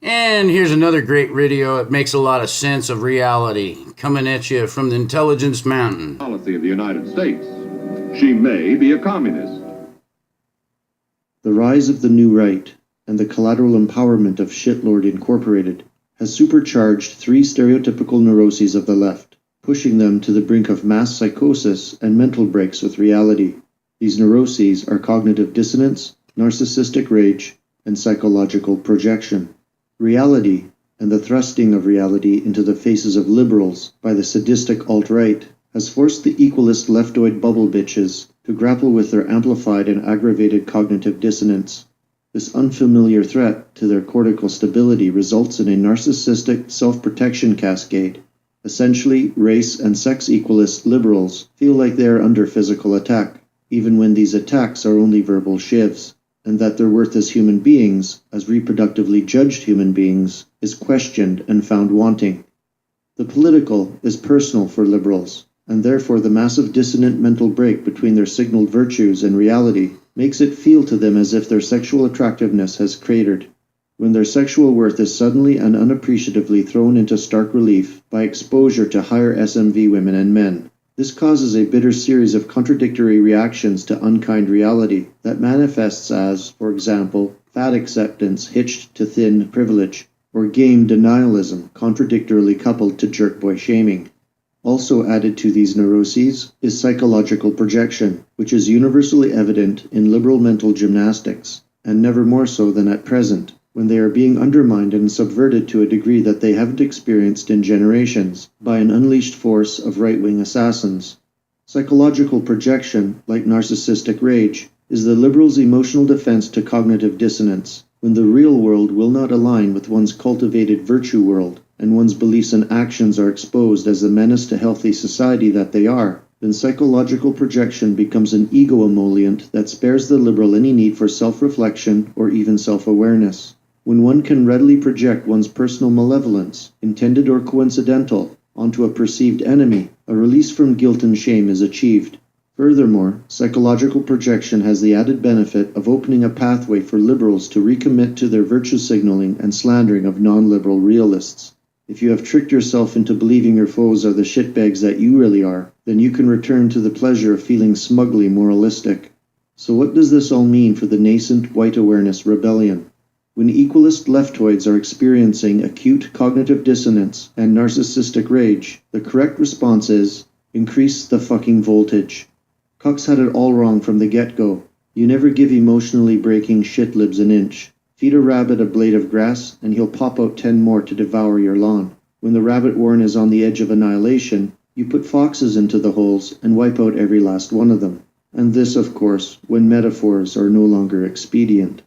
And here's another great video. It makes a lot of sense of reality, coming at you from the Intelligence Mountain. Policy of the United States. She may be a communist. The rise of the New Right and the collateral empowerment of Shitlord Incorporated has supercharged three stereotypical neuroses of the left, pushing them to the brink of mass psychosis and mental breaks with reality. These neuroses are cognitive dissonance, narcissistic rage, and psychological projection. Reality, and the thrusting of reality into the faces of liberals by the sadistic alt-right, has forced the equalist leftoid bubble bitches to grapple with their amplified and aggravated cognitive dissonance. This unfamiliar threat to their cortical stability results in a narcissistic self-protection cascade. Essentially, race and sex equalist liberals feel like they are under physical attack, even when these attacks are only verbal shivs, and that their worth as human beings, as reproductively judged human beings, is questioned and found wanting. The political is personal for liberals, and therefore the massive dissonant mental break between their signaled virtues and reality makes it feel to them as if their sexual attractiveness has cratered, when their sexual worth is suddenly and unappreciatively thrown into stark relief by exposure to higher SMV women and men. This causes a bitter series of contradictory reactions to unkind reality that manifests as, for example, fat acceptance hitched to thin privilege, or game denialism contradictorily coupled to jerkboy shaming. Also added to these neuroses is psychological projection, which is universally evident in liberal mental gymnastics, and never more so than at present, when they are being undermined and subverted to a degree that they haven't experienced in generations by an unleashed force of right-wing assassins. Psychological projection, like narcissistic rage, is the liberal's emotional defense to cognitive dissonance, when the real world will not align with one's cultivated virtue world, and one's beliefs and actions are exposed as the menace to healthy society that they are. Then psychological projection becomes an ego emollient that spares the liberal any need for self-reflection or even self-awareness. When one can readily project one's personal malevolence, intended or coincidental, onto a perceived enemy, a release from guilt and shame is achieved. Furthermore, psychological projection has the added benefit of opening a pathway for liberals to recommit to their virtue signaling and slandering of non-liberal realists. If you have tricked yourself into believing your foes are the shitbags that you really are, then you can return to the pleasure of feeling smugly moralistic. So what does this all mean for the nascent white awareness rebellion? When equalist leftoids are experiencing acute cognitive dissonance and narcissistic rage, the correct response is, increase the fucking voltage. Cox had it all wrong from the get-go. You never give emotionally breaking shitlibs an inch. Feed a rabbit a blade of grass, and he'll pop out 10 more to devour your lawn. When the rabbit warren is on the edge of annihilation, you put foxes into the holes and wipe out every last one of them. And this, of course, when metaphors are no longer expedient.